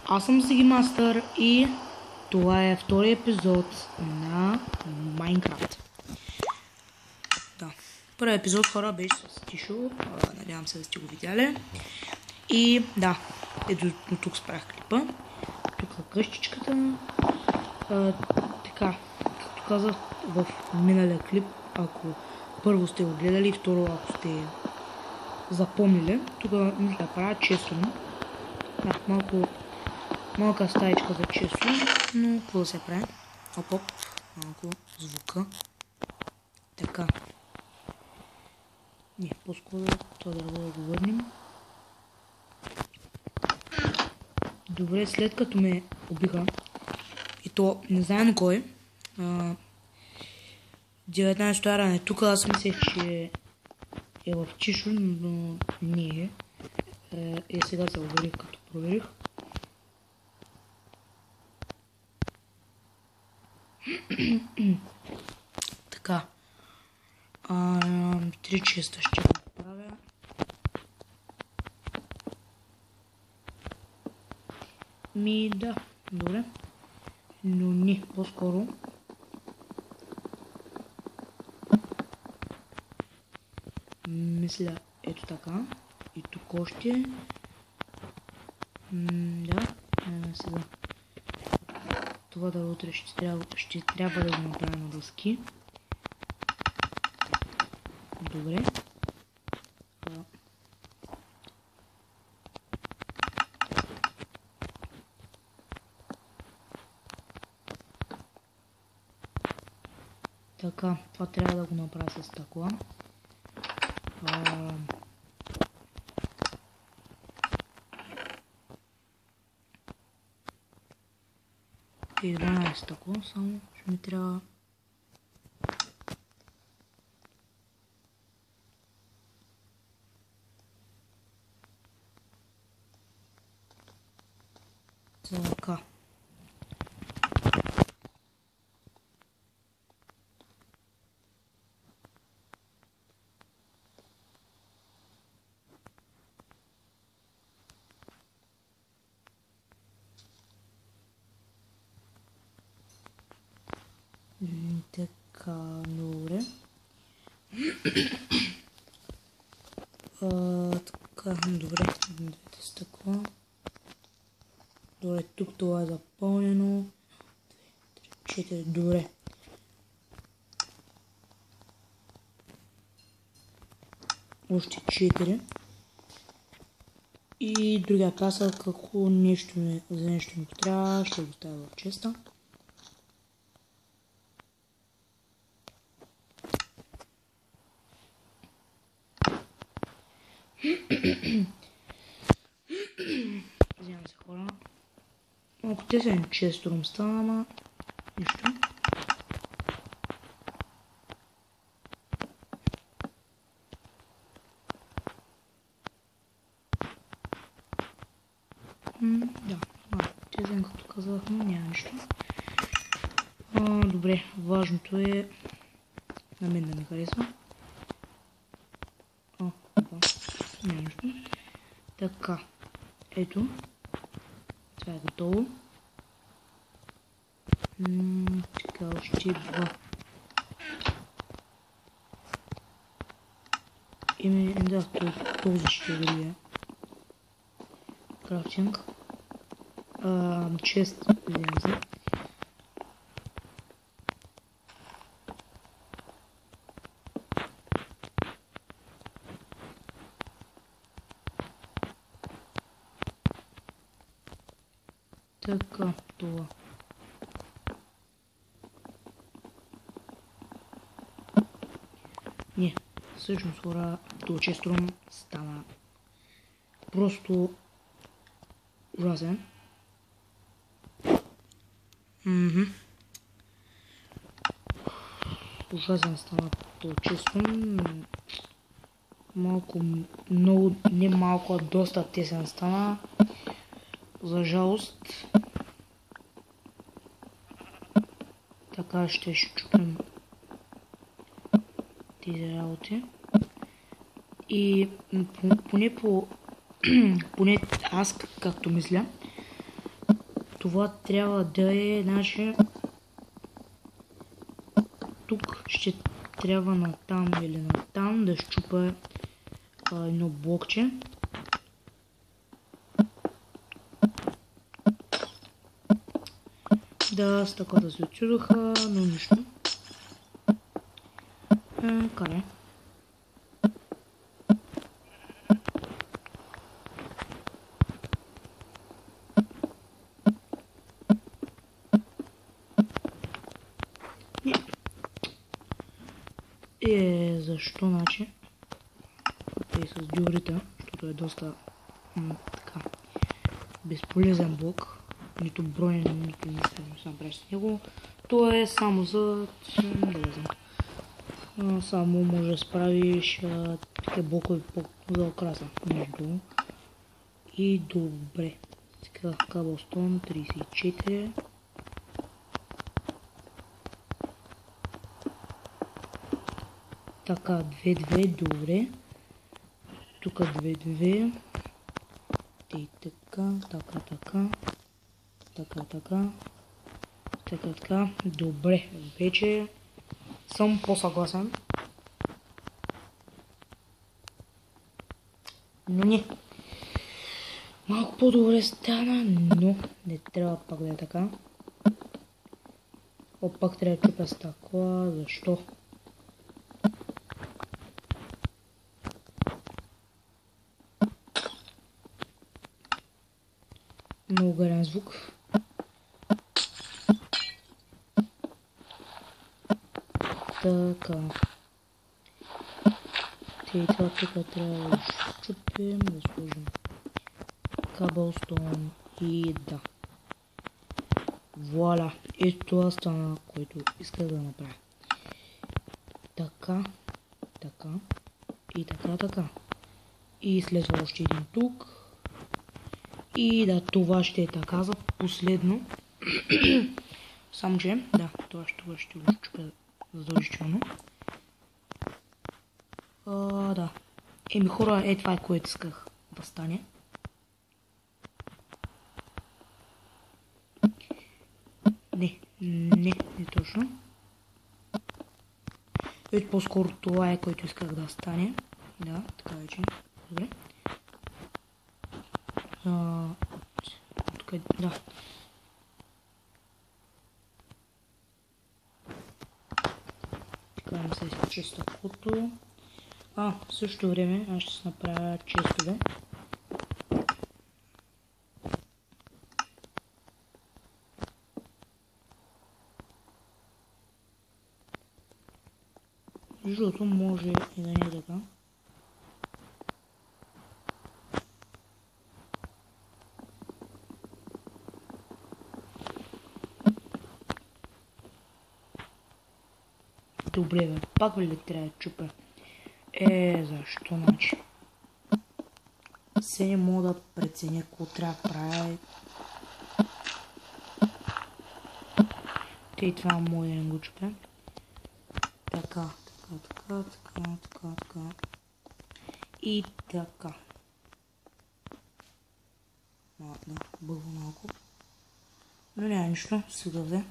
Аз съм Сиги Мастър и това е втори епизод на Майнкрафт. Да, първият епизод, хора, беше с Тишо, надявам се да сте го видяли. И да, ето до тук спрях клипа. Тук е къщичката. Така, както казах в миналия клип, ако първо сте го гледали, второ ако сте запомнили, тук нужда да правя често. Да, малка стаичка за често, но какво да се прави? Оп, малко звука. Така. Не, по-скоро това да го върнем. Добре, след като ме убиха, и то не знаем кой, 19 ране тук, аз мислех, че е в Чишо, но не е. И сега се уверих, като проверих. Така. 3 честа ще го правя. Да, добре. Но не, по-скоро. Мисля, ето така. И тук още. Да, сега. Това да утре ще трябва да го направя на дъски. Добре. Така, това трябва да го направя с такова. И 12 такова, само ще ми трябва. Така. Така, добре. Така, добре. Двете стъкла. Добре, тук това е запълнено. 4, добре. Още 4. И другия каса, какво за нещо ми трябва, ще го ставя в честа. Вземам се хора. Малко тесен често рум стана, ама нищо. Да, тесен като казахме, няма нищо. Добре, важното е на мен да ми харесва. Няма нищо. Така, ето. Това е готово. Така, още 2. Да, този ще бъде крафтинг. Чест, вземем се. Така, това. Не, всъщност хора, това честрум стана просто ужасен. Ужасен стана това честрум. Малко, много, не малко, а доста тесен стана. За жалост. Така ще щупим тези работи. И поне аз, както мисля, това трябва да е, значи, тук ще трябва натам или натам да щупа едно блокче. Да, с така да се отчудоха, но нищо. Карай. Защо, значи? И с дюрите, защото е доста така безполезен блок. Нито броен, нито нищо не съм правиш с него. То е само за да знам. Само може да справиш такива блокове за окраса между. И добре. Сега Cobblestone 34. Така, 2-2, добре. Тук 2-2. И така, така. Добре, вече съм по-съгласен. Но не. Малко по-добре стана, но не трябва пак да е така. Пак трябва да чупя стъкла. Защо? Много гарен звук. Така. И това тук трябва да щупим, да сложим Cobblestone и да. Вуаля! Ето това стана, което исках да направя. Така. И така. И след това още един тук. И да, това ще е така за последно. Само че, да, това ще го щупя задължително. Да. Хора, това е което исках да стане. Не точно. По-скоро това е което исках да стане. Да, така вече. Добре. Да. Така да се изключи стъклото. В същото време аз ще се направя честове. Защото може и да не е така. Добре, бе, пак ли трябва да чупя? Защо, значи? Се не мога да преценя какво трябва да правя. И това мога да не го чупя. Така. И така. Да, бъгва малко. Но няма нищо, сега взе.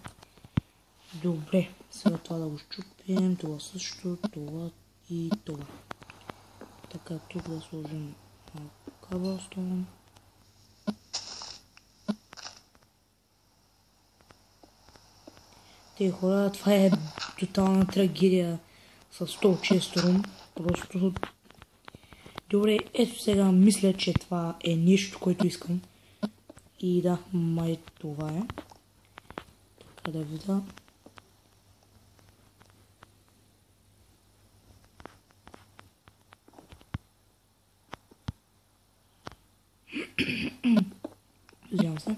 Добре, сега това да го щупим, това също, това и това. Така, тук да сложим Cobblestone. Те хора, това е тотална трагедия с 106 рум. Просто... Добре, ето сега мисля, че това е нещо, което искам. И да, май това е. Така да видя. Вземам се.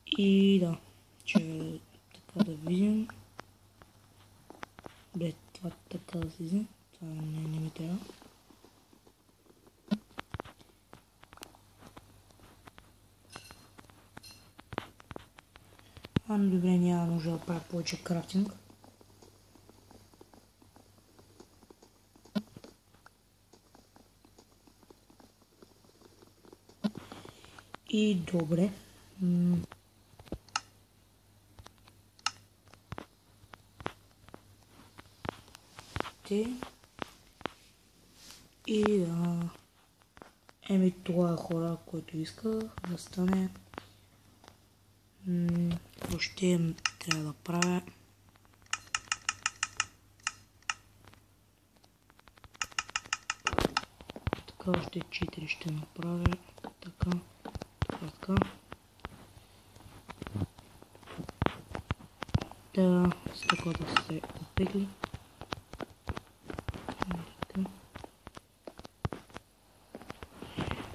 И да, че така да видим. Бе, това така да се изим. Това не ми трябва. Добре, няма нужда да правя повече крафтинг. И добре, И еми това е хора, което исках да стане. Още трябва да правя. Така, още 4 ще направя. Така. Да, с така да се опегли.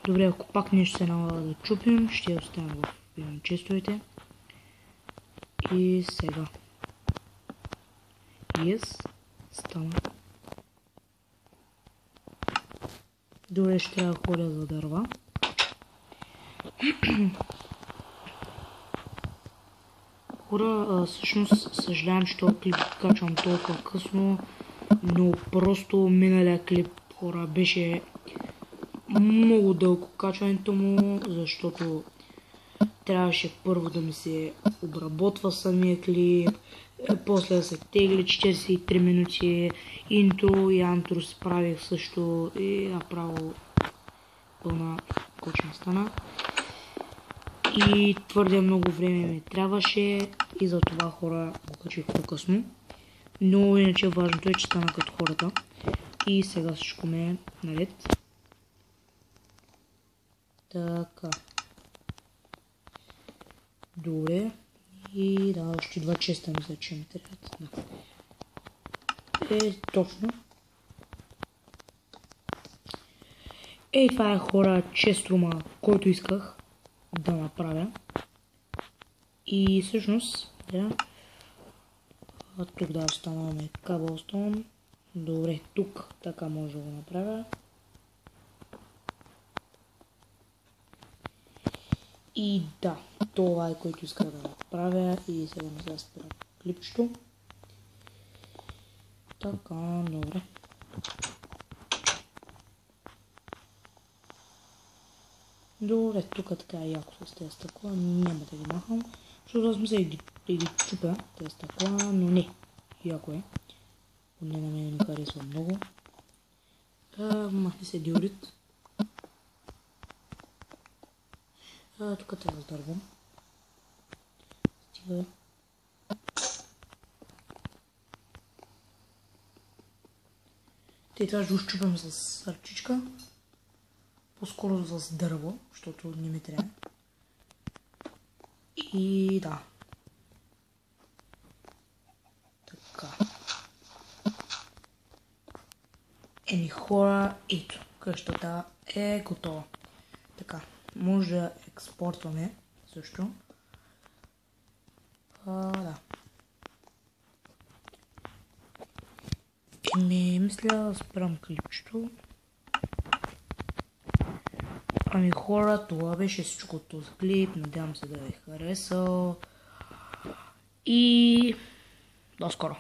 Добре, ако пак нещо се налага да чупим, ще я оставим в честовете. И сега. Yes, стана. Добре, ще трябва да ходя за дърва. Хора, всъщност съжалявам, че този клип качвам толкова късно, но просто миналия клип, хора, беше много дълго качването му, защото трябваше първо да ми се обработва самия клип, после да се тегли 43 минути, интро и антро справих също и направо пълна кочина стана. И твърде много време ми трябваше и за това хора го качих по-късно. Но иначе важното е, че стана като хората. И сега всичко ме е наред. Така. Добре. И да, още 2 честа мисля, че ми трябват. Да. Точно. Това е хора честрума, който исках да направя. И всъщност, да. Тук да останаме каблстон. Добре, тук така може да го направя. И да, това е което исках да направя. И сега не се спира клипчето. Така, добре. Добре, тук така е яко с тези стъкла, няма да ги махам, защото аз мисля да ги чупя тези стъкла, но не, яко е. Поне на мен ми харесва много. Махне се диорит. Тук трябва да дървам. Стига. Те трябва да го щупим с ръчичка. По-скоро с дърво, защото не ми трябва. И да. Така. Хора, ето, къщата е готова. Така, може да експортваме също. Да. Мисля да спрям клипчето. Хора, това беше всичко от този клип. Надявам се да ви е харесал. И до скоро!